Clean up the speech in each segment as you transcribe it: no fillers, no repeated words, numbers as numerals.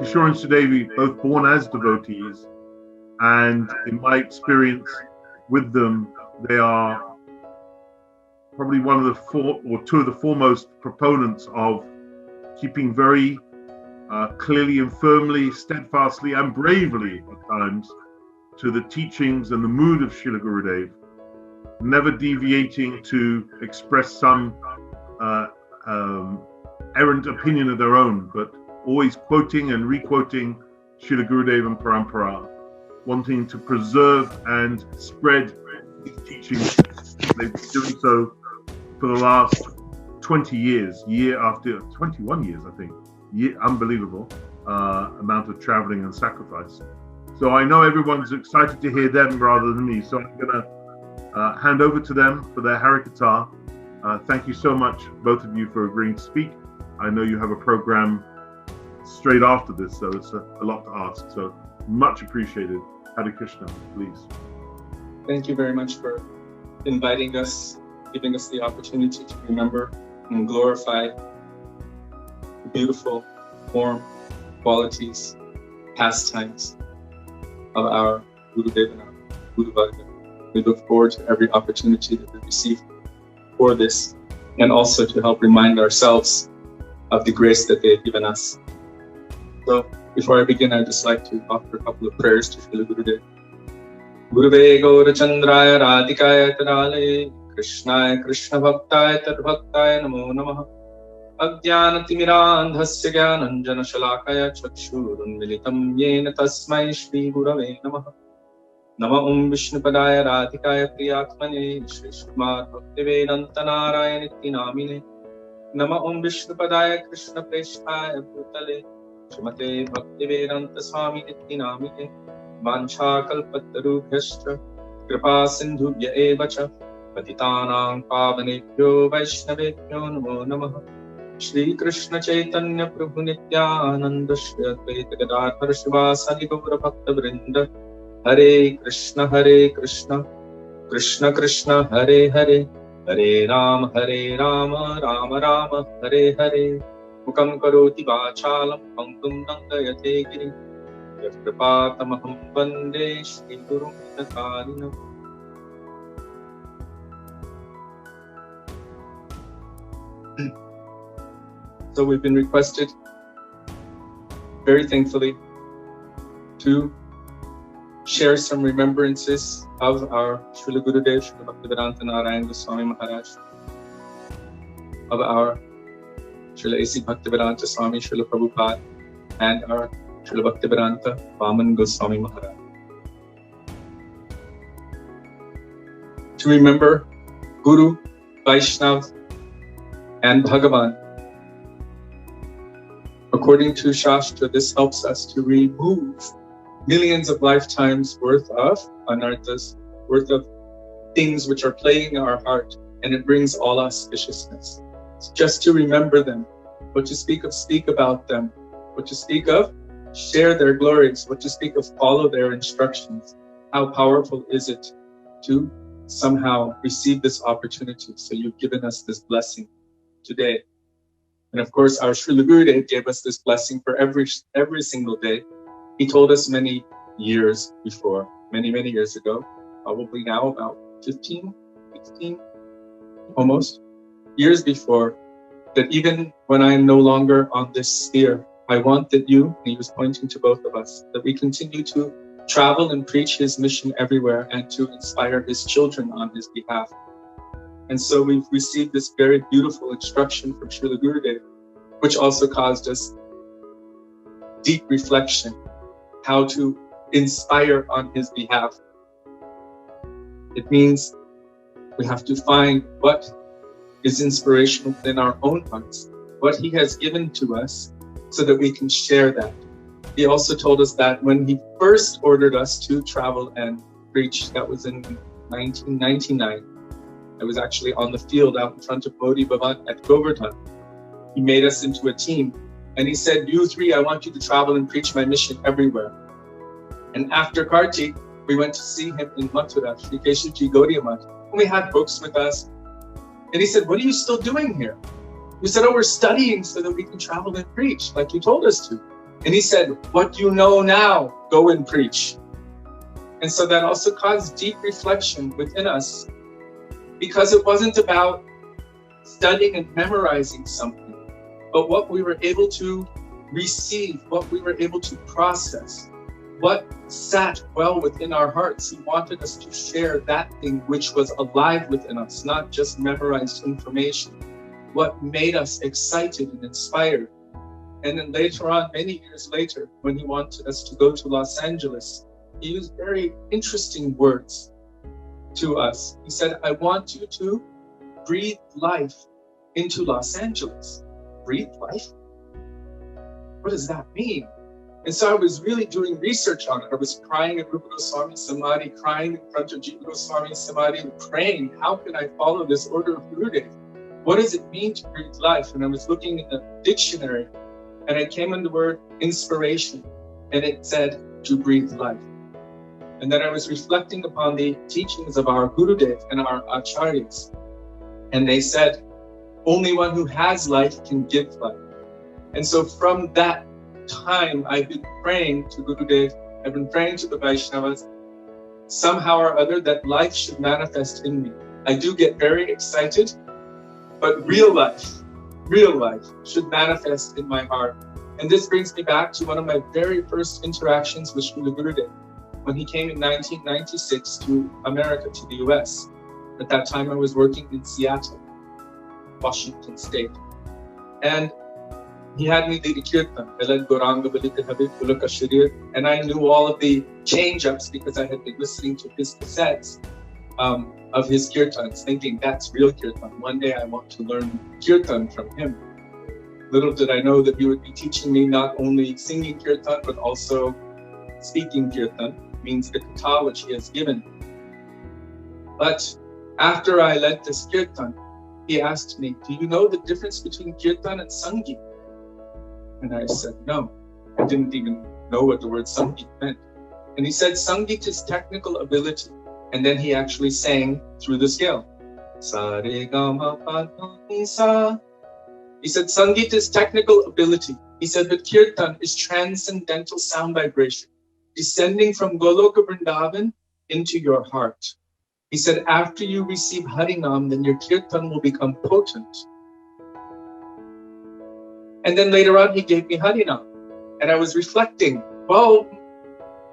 Kishore and Sudevi, both born as devotees, and in my experience with them, they are probably one of the two of the foremost proponents of keeping very clearly and firmly, steadfastly and bravely at times to the teachings and the mood of Srila Gurudeva, never deviating to express some errant opinion of their own, but always quoting and re-quoting Srila Gurudeva and Parampara, wanting to preserve and spread these teachings. They've been doing so for the last 20 years, year after 21 years, I think. Unbelievable amount of traveling and sacrifice. So I know everyone's excited to hear them rather than me. So I'm going to hand over to them for their Harikatha. Thank you so much, both of you, for agreeing to speak. I know you have a program straight after this, so it's a lot to ask. So much appreciated. Hare Krishna, please. Thank you very much for inviting us, giving us the opportunity to remember and glorify the beautiful form, qualities, pastimes of our Gurudeva and our Guru Bhagavad. We look forward to every opportunity that we receive for this, and also to help remind ourselves of the grace that they've given us. So before I begin, I'd just like to offer a couple of prayers to Srila Gurudeva. Gurave Gaurachandraya Radhikaya Tarale Krishnaya Krishna Bhaktaya Tadbhaktaya Namo Namaha Ajnanatimiraandhasya Jnananjana Shalakaya Chakshurunmilitam Yena Tasmai Shri Gurave Namaha Nama Vishnupadaya Radhikaya Priyatmane Shri Srimad Bhaktivedanta Narayana Namine Nama Vishnupadaya Krishna Preshtaya Bhutale Srimate Bhaktivedanta Swami Namine Vancha Kalpatarubhyascha Kripa Sindhubhya Evacha Patitanang Pavanebhyo Vaishnavebhyo Namo Namaha Shri Krishna Chaitanya Prabhu Nityananda Shri Advaita Gadadhar Shivasadi Gaura Bhakta Vrinda Hare Krishna Krishna Krishna Hare Hare Hare Rama Rama Rama Hare Hare Mukam Karoti Vachalam Pankam Nandayate Giri Yatrapatamaham Vande Shri Guru Natarinam. So we've been requested, very thankfully, to share some remembrances of our Srila Gurudeva, Srila Bhaktivedanta Narayana Goswami Maharaj, of our Srila A.C. Bhaktivedanta Swami, Srila Prabhupada, and our Srila Bhaktivedanta Vaman Goswami Maharaj. To remember Guru, Vaishnav, and Bhagavan. According to Shastra, this helps us to remove millions of lifetimes worth of anarthas, worth of things which are plaguing our heart, and it brings all auspiciousness. It's just to remember them, what to speak about them, what to speak of, share their glories, what to speak of, follow their instructions. How powerful is it to somehow receive this opportunity? So you've given us this blessing today. And of course, our Srila Gurudeva gave us this blessing for every single day. He told us many years before, many years ago, probably now about 15, 16, almost, years before, that even when I am no longer on this sphere, I want that you, and he was pointing to both of us, that we continue to travel and preach his mission everywhere and to inspire his children on his behalf. And so we've received this very beautiful instruction from Srila Gurudeva, which also caused us deep reflection, how to inspire on his behalf. It means we have to find what is inspirational within our own hearts, what he has given to us, so that we can share that. He also told us that when he first ordered us to travel and preach, that was in 1999. I was actually on the field out in front of Bodhi Bhavan at Govardhan. He made us into a team, and he said, you three, I want you to travel and preach my mission everywhere. And after Kartik, we went to see him in Mathura, Sri Keshavji Gaudiya Math, and we had books with us. And he said, what are you still doing here? We said, oh, we're studying so that we can travel and preach, like you told us to. And he said, what you know now, go and preach. And so that also caused deep reflection within us, because it wasn't about studying and memorizing something, but what we were able to receive, what we were able to process, what sat well within our hearts. He wanted us to share that thing which was alive within us, not just memorized information. What made us excited and inspired. And then later on, many years later, when he wanted us to go to Los Angeles, he used very interesting words to us. He said, I want you to breathe life into Los Angeles. Breathe life? What does that mean? And so I was really doing research on it. I was crying at Rupa Goswami Samadhi, crying in front of Jiva Goswami Samadhi, and praying, how can I follow this order of Gurudev? What does it mean to breathe life? And I was looking in the dictionary, and I came on the word inspiration, and it said to breathe life. And then I was reflecting upon the teachings of our Gurudev and our Acharyas. And they said, only one who has life can give life. And so from that time, I've been praying to Gurudev, I've been praying to the Vaishnavas, somehow or other that life should manifest in me. I do get very excited, but real life should manifest in my heart. And this brings me back to one of my very first interactions with Srila Gurudeva, when he came in 1996 to America, to the US. At that time, I was working in Seattle, Washington State. And he had me lead a kirtan, and I knew all of the change-ups because I had been listening to his cassettes of his kirtans, thinking that's real kirtan. One day I want to learn kirtan from him. Little did I know that he would be teaching me not only singing kirtan, but also speaking kirtan, means the katha which he has given. But after I led this kirtan, he asked me, do you know the difference between kirtan and sangeet? And I said, no. I didn't even know what the word sangeet meant. And he said, sangeet is technical ability. And then he actually sang through the scale. Sa re ga ma pa do ni sa. He said, sangeet is technical ability. He said, but kirtan is transcendental sound vibration, descending from Goloka Vrindavan into your heart. He said, after you receive Harinam, then your kirtan will become potent. And then later on, he gave me Harinam. And I was reflecting, well,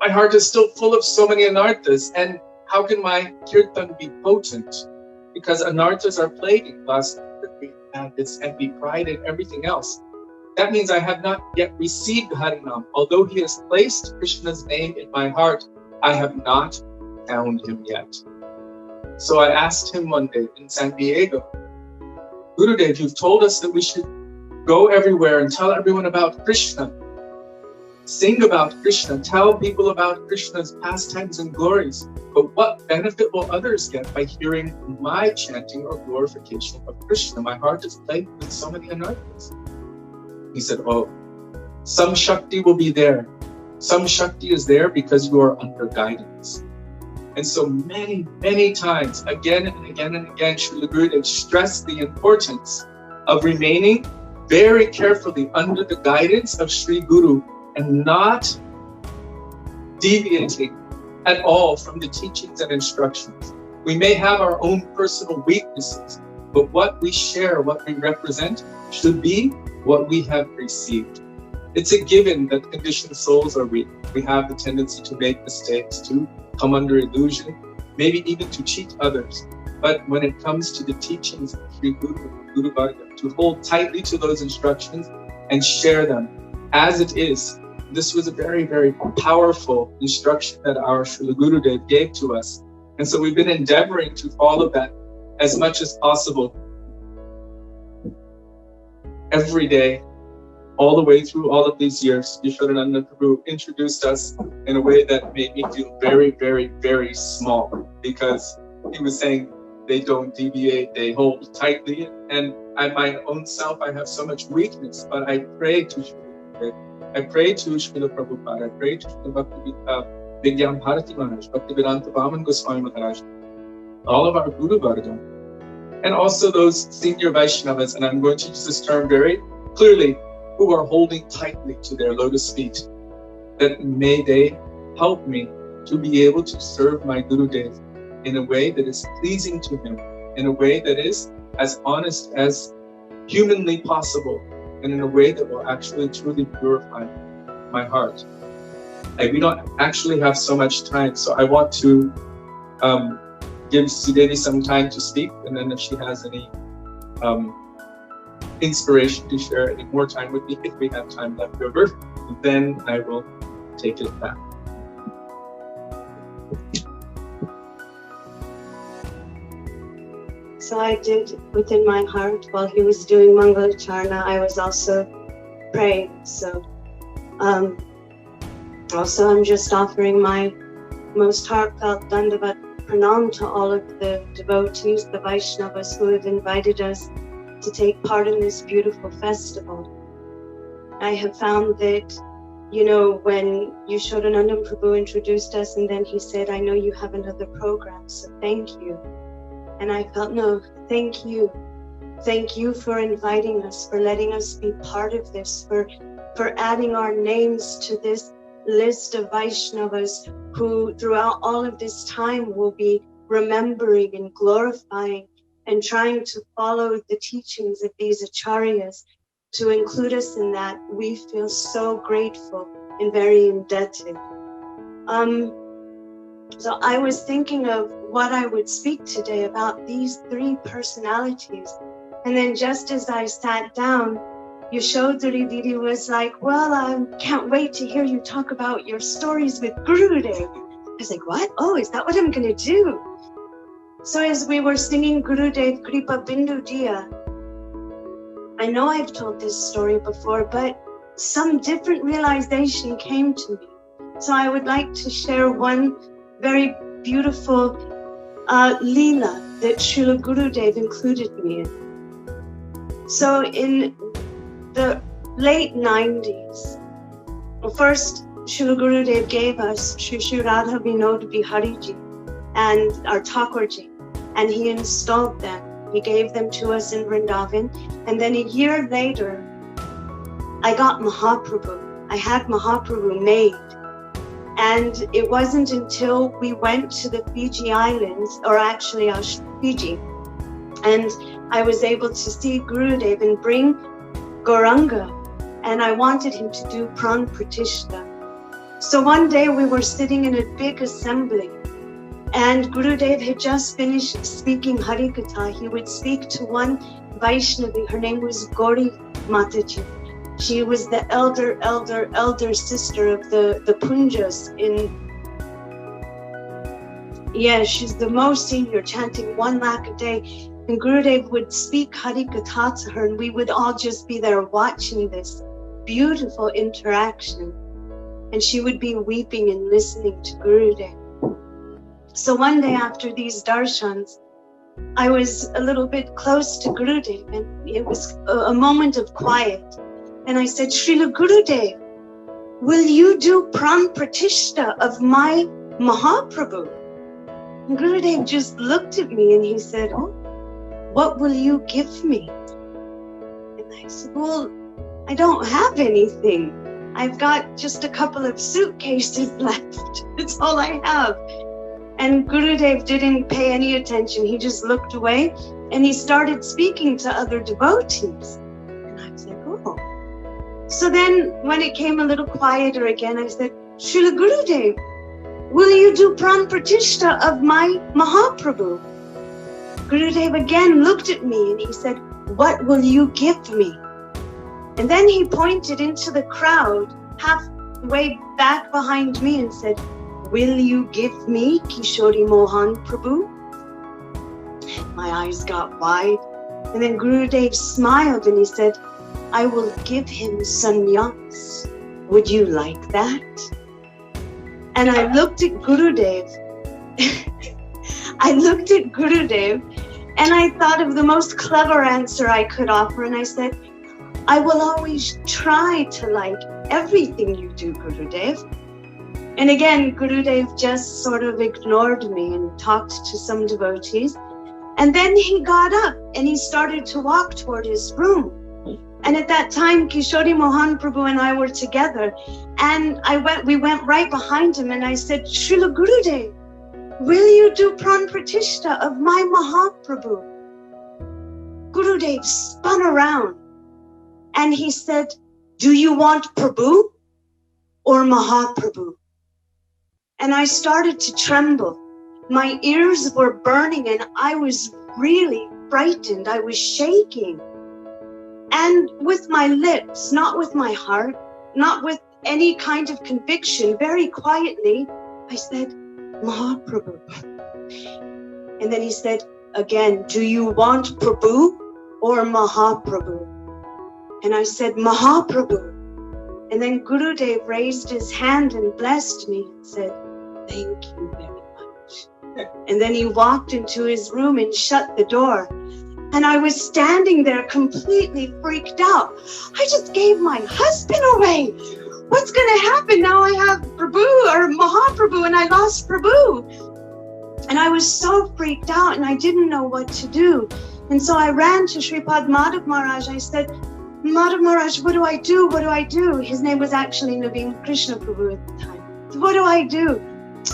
my heart is still full of so many anarthas, and how can my kirtan be potent? Because anarthas are plaguing us, and this envy, pride, and everything else. That means I have not yet received Harinam. Although he has placed Krishna's name in my heart, I have not found him yet. So I asked him one day in San Diego, Gurudev, you've told us that we should go everywhere and tell everyone about Krishna. Sing about Krishna, tell people about Krishna's pastimes and glories. But what benefit will others get by hearing my chanting or glorification of Krishna? My heart is plagued with so many anarthas. He said, oh, some Shakti will be there. Some Shakti is there because you are under guidance. And so many, many times, again and again and again, Srila Gurudev stressed the importance of remaining very carefully under the guidance of Sri Guru and not deviating at all from the teachings and instructions. We may have our own personal weaknesses, but what we share, what we represent, should be what we have received. It's a given that conditioned souls are weak. We have the tendency to make mistakes, to come under illusion, maybe even to cheat others. But when it comes to the teachings of Sri Guru, Guru Varga, to hold tightly to those instructions and share them as it is. This was a very, very powerful instruction that our Srila Gurudev gave to us. And so we've been endeavoring to follow that as much as possible every day, all the way through all of these years. Yashodananda Prabhu introduced us in a way that made me feel very, very, very small, because he was saying they don't deviate, they hold tightly. And I, my own self, I have so much weakness, but I pray to Srila Gurudev. I pray to Srila Prabhupada, I pray to Srila Bhakti Vidyam Bharati Maharaj, Bhakti Vedanta Vaman Goswami Maharaj, all of our Guru Varga, and also those senior Vaishnavas, and I'm going to use this term very clearly, who are holding tightly to their lotus feet, that may they help me to be able to serve my Gurudev in a way that is pleasing to him, in a way that is as honest as humanly possible, and in a way that will actually truly purify my heart. We don't actually have so much time, so I want to give Sudevi some time to speak, and then if she has any inspiration to share any more time with me, if we have time left over, then I will take it back. So I did within my heart, while he was doing Mangalacharna, I was also praying. So also I'm just offering my most heartfelt Dandavat Pranam to all of the devotees, the Vaishnavas who have invited us to take part in this beautiful festival. I have found that, you know, when Yashodanandam Prabhu introduced us and then he said, I know you have another program, so thank you. And I felt, no, thank you. Thank you for inviting us, for letting us be part of this, for adding our names to this list of Vaishnavas who throughout all of this time will be remembering and glorifying and trying to follow the teachings of these acharyas. To include us in that, we feel so grateful and very indebted. So I was thinking of what I would speak today about these three personalities. And then just as I sat down, Yashodhari Didi was like, well, I can't wait to hear you talk about your stories with Gurudev. I was like, what? Oh, is that what I'm going to do? So as we were singing Gurudev Kripa Bindu Diya, I know I've told this story before, but some different realization came to me. So I would like to share one very beautiful Leela that Srila Gurudev included me in. So in the late 90s, first Srila Gurudev gave us Shri Shri Radha Vinod Bihariji and our Thakurji, and he installed them. He gave them to us in Vrindavan, and then a year later, I got Mahaprabhu. I had Mahaprabhu made. And it wasn't until we went to the Fiji Islands, or actually Fiji, and I was able to see Gurudev and bring Gauranga, and I wanted him to do Pran Pratishta. So one day we were sitting in a big assembly, and Gurudev had just finished speaking Harikatha. He would speak to one Vaishnavi, her name was Gauri Mataji. She was the elder sister of the Punjas she's the most senior, chanting 1 lakh a day. And Gurudev would speak Harikatha to her, and we would all just be there watching this beautiful interaction. And she would be weeping and listening to Gurudev. So one day after these darshans, I was a little bit close to Gurudev, and it was a moment of quiet. And I said, Srila Gurudev, will you do Pran Pratishta of my Mahaprabhu? And Gurudev just looked at me and he said, oh, what will you give me? And I said, well, I don't have anything. I've got just a couple of suitcases left. That's all I have. And Gurudev didn't pay any attention. He just looked away and he started speaking to other devotees. And I was like, oh. So then when it came a little quieter again, I said, Srila Gurudev, will you do Pran Pratishta of my Mahaprabhu? Gurudev again looked at me and he said, what will you give me? And then he pointed into the crowd halfway back behind me and said, will you give me KishoriMohan Prabhu? My eyes got wide. And then Gurudev smiled and he said, I will give him sannyas. Would you like that? And I looked at Gurudev. And I thought of the most clever answer I could offer. And I said, I will always try to like everything you do, Gurudev. And again, Gurudev just sort of ignored me and talked to some devotees. And then he got up and he started to walk toward his room. And at that time, KishoriMohan Prabhu and I were together, and we went right behind him, and I said, Srila Gurudev, will you do Pran Pratishta of my Mahaprabhu? Gurudev spun around and he said, do you want Prabhu or Mahaprabhu? And I started to tremble. My ears were burning and I was really frightened. I was shaking. And with my lips, not with my heart, not with any kind of conviction, very quietly, I said, Mahaprabhu. And then he said again, do you want Prabhu or Mahaprabhu? And I said, Mahaprabhu. And then Gurudev raised his hand and blessed me and said, thank you very much. And then he walked into his room and shut the door. And I was standing there completely freaked out. I just gave my husband away. What's going to happen now? I have Prabhu or Mahaprabhu and I lost Prabhu. And I was so freaked out and I didn't know what to do. And so I ran to Sripad Madhav Maharaj. I said, Madhav Maharaj, what do I do? What do I do? His name was actually Naveen Krishna Prabhu at the time. So what do I do?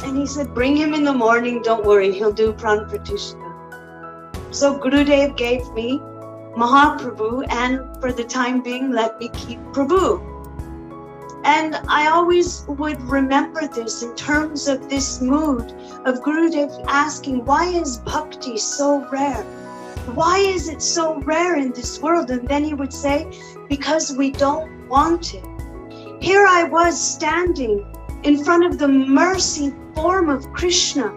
And he said, bring him in the morning. Don't worry, he'll do Pran Pratishta. So Gurudev gave me Mahaprabhu, and for the time being, let me keep Prabhu. And I always would remember this in terms of this mood of Gurudev asking, why is bhakti so rare? Why is it so rare in this world? And then he would say, because we don't want it. Here I was standing in front of the mercy form of Krishna.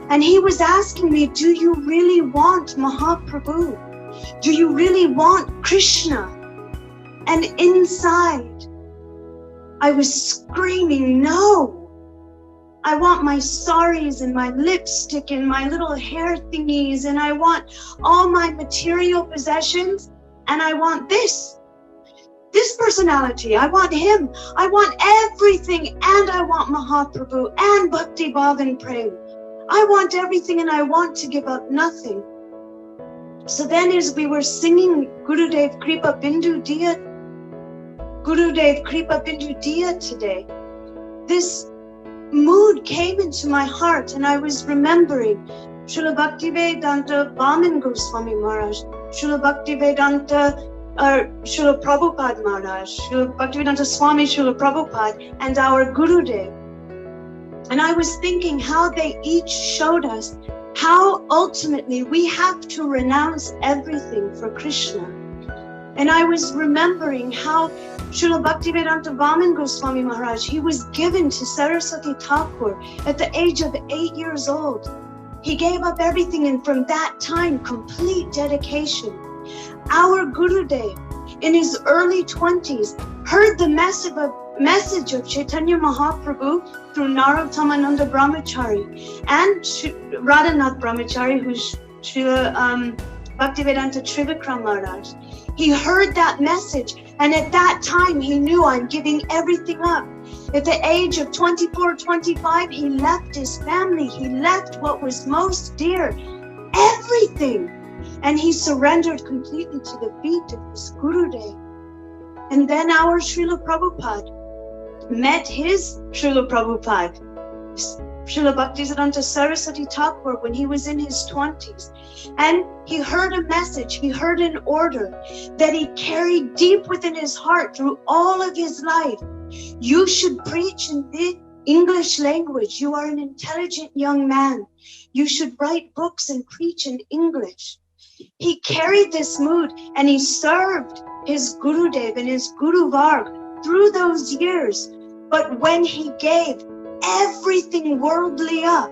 And he was asking me, do you really want Mahaprabhu? Do you really want Krishna? And inside, I was screaming, no. I want my saris and my lipstick and my little hair thingies, and I want all my material possessions, and I want this personality. I want him. I want everything, and I want Mahaprabhu and Bhakti Bhav and Prem. I want everything, and I want to give up nothing. So then as we were singing Gurudev Kripa Bindu Diya, Gurudev Kripa Bindu Diya today, this mood came into my heart, and I was remembering Srila Bhaktivedanta Vaman Goswami Maharaj, Srila Bhaktivedanta Srila Prabhupada Maharaj, Srila Bhaktivedanta Swami Srila Prabhupada, and our Gurudev. And I was thinking how they each showed us how ultimately we have to renounce everything for Krishna. And I was remembering how Srila Bhaktivedanta Vaman Goswami Maharaj, he was given to Saraswati Thakur at the age of 8 years old. He gave up everything, and from that time, complete dedication. Our Gurudev, in his early 20s, heard the message of Chaitanya Mahaprabhu through Narottam Brahmachari and Radhanath Brahmachari, who's Srila Bhaktivedanta Trivikram Maharaj. He heard that message, and at that time he knew, I'm giving everything up. At the age of 24, 25, he left his family. He left what was most dear, everything. And he surrendered completely to the feet of his Gurudev. And then our Srila Prabhupada met his Srila Prabhupada, Srila Bhaktisiddhanta Saraswati Thakur, when he was in his 20s. And he heard a message, he heard an order that he carried deep within his heart through all of his life. You should preach in the English language. You are an intelligent young man. You should write books and preach in English. He carried this mood, and he served his Gurudev and his Guru Varg through those years. But when he gave everything worldly up,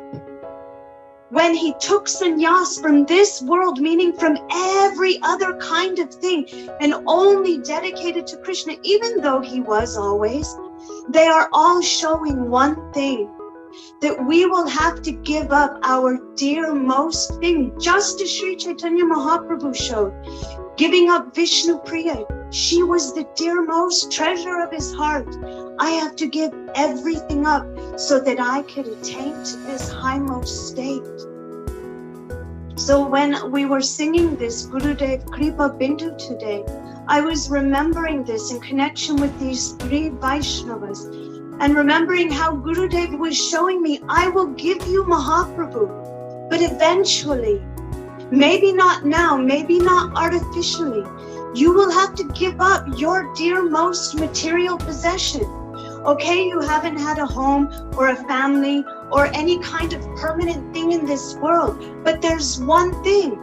when he took sannyas from this world, meaning from every other kind of thing, and only dedicated to Krishna, even though he was always, they are all showing one thing, that we will have to give up our dearmost thing, just as Sri Chaitanya Mahaprabhu showed, giving up Vishnu Priya. She was the dearmost treasure of his heart. I have to give everything up so that I could attain to this highmost state. So when we were singing this Gurudev Kripa Bindu today, I was remembering this in connection with these 3 Vaishnavas, and remembering how Gurudev was showing me, I will give you Mahaprabhu, but eventually, maybe not now, maybe not artificially, you will have to give up your dearmost material possession. Okay, you haven't had a home or a family or any kind of permanent thing in this world, but there's one thing.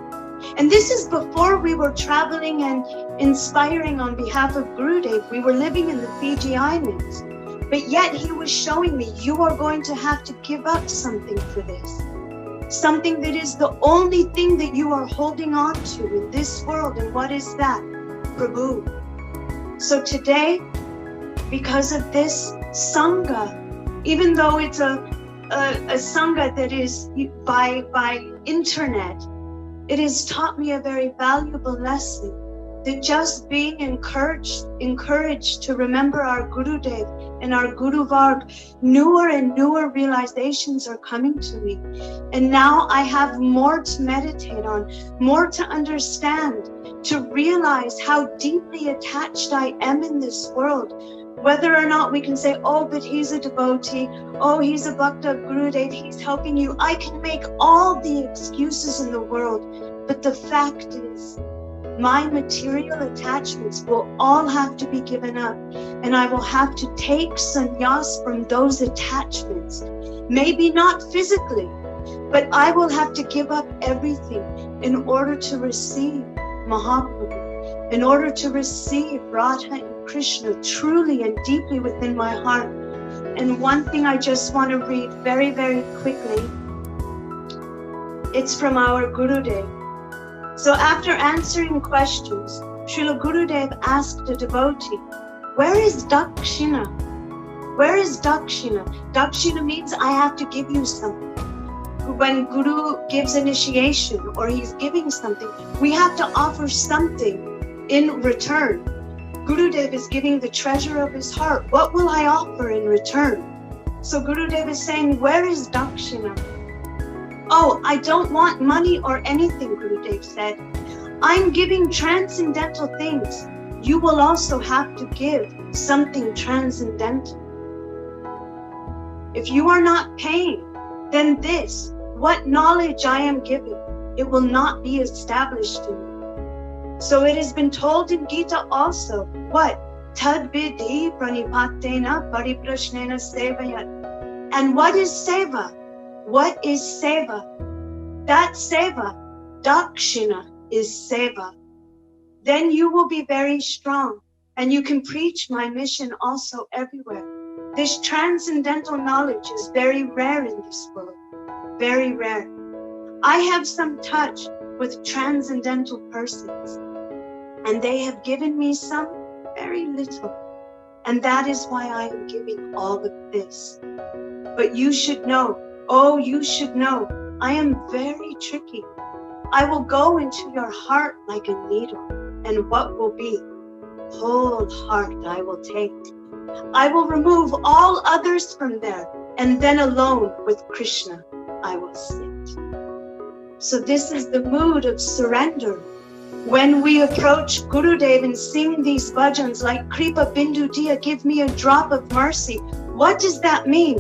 And this is before we were traveling and inspiring on behalf of Gurudev. We were living in the Fiji Islands. But yet he was showing me, you are going to have to give up something for this. Something that is the only thing that you are holding on to in this world. And what is that? Prabhu. So today, because of this Sangha, even though it's a Sangha that is by internet, it has taught me a very valuable lesson, that just being encouraged to remember our Gurudev and our Guru Varg, newer and newer realizations are coming to me. And now I have more to meditate on, more to understand, to realize how deeply attached I am in this world. Whether or not we can say, oh, but he's a devotee, oh, he's a Bhakta of Gurudev, he's helping you. I can make all the excuses in the world, but the fact is, my material attachments will all have to be given up, and I will have to take sannyas from those attachments. Maybe not physically, but I will have to give up everything in order to receive Mahaprabhu, in order to receive Radha and Krishna truly and deeply within my heart. And one thing I just want to read very, very quickly. It's from our Gurudev. So after answering questions, Srila Gurudev asked a devotee, where is Dakshina? Where is Dakshina? Dakshina means I have to give you something. When Guru gives initiation or he's giving something, we have to offer something in return. Gurudev is giving the treasure of his heart. What will I offer in return? So Gurudev is saying, where is Dakshina? Oh, I don't want money or anything, Gurudev said. I'm giving transcendental things. You will also have to give something transcendental. If you are not paying, then this, what knowledge I am giving, it will not be established in you. So it has been told in Gita also, what? Tad vidhi pranipatena pariprashnena sevayat. And what is seva? What is seva? That seva, dakshina, is seva. Then you will be very strong, and you can preach my mission also everywhere. This transcendental knowledge is very rare in this world, very rare. I have some touch with transcendental persons, and they have given me some very little, and that is why I am giving all of this. But you should know, oh, you should know, I am very tricky. I will go into your heart like a needle, and what will be? Whole heart I will take. I will remove all others from there, and then alone with Krishna I will sit. So this is the mood of surrender. When we approach Gurudev and sing these bhajans like Kripa Bindu Diya, give me a drop of mercy. What does that mean?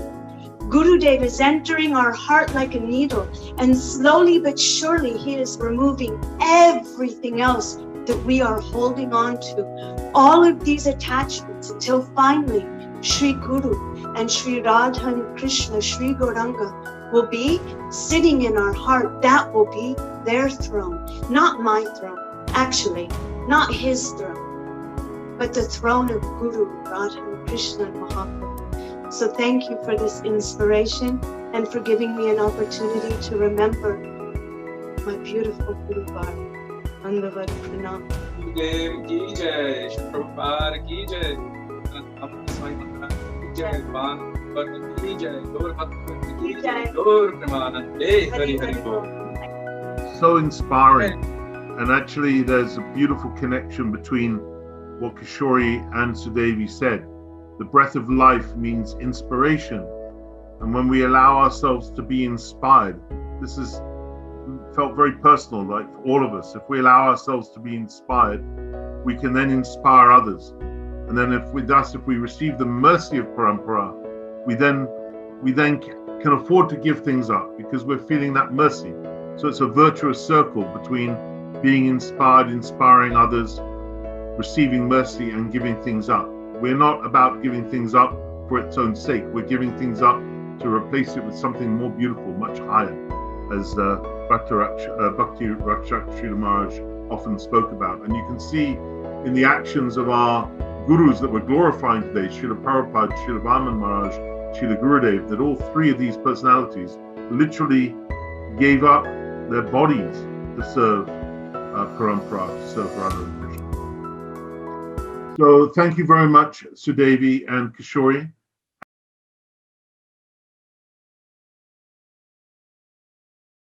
Gurudev is entering our heart like a needle, and slowly but surely he is removing everything else that we are holding on to. All of these attachments until finally Sri Guru and Sri Radha and Krishna, Sri Gauranga, will be sitting in our heart. That will be their throne, not my throne. Actually, not his throne, but the throne of Guru, Radha and Krishna and Mahaprabhu. So thank you for this inspiration and for giving me an opportunity to remember my beautiful Guru Varg. Andavat Pranam. Gurudev ki jai, Shri Prabhupada ki jai, Amma Swami Maharaj ki jai, Bhagavad ki jai, Gaur Bhakta ki jai, Gaur Premanande, Hari Hari Bol. So inspiring. And actually there's a beautiful connection between what Kishori and Sudevi said. The breath of life means inspiration. And when we allow ourselves to be inspired, this is felt very personal, like for all of us. If we allow ourselves to be inspired, we can then inspire others. And then if we receive the mercy of parampara, we then can afford to give things up because we're feeling that mercy. So it's a virtuous circle between being inspired, inspiring others, receiving mercy, and giving things up. We're not about giving things up for its own sake. We're giving things up to replace it with something more beautiful, much higher, as Bhakti Rakshak Srila Maharaj often spoke about. And you can see in the actions of our gurus that we're glorifying today, Srila Prabhupada, Srila Vaman Maharaj, Srila Gurudeva, that all three of these personalities literally gave up their bodies to serve parampara, to serve Radha and Krishna. So thank you very much, Sudevi and Kishori.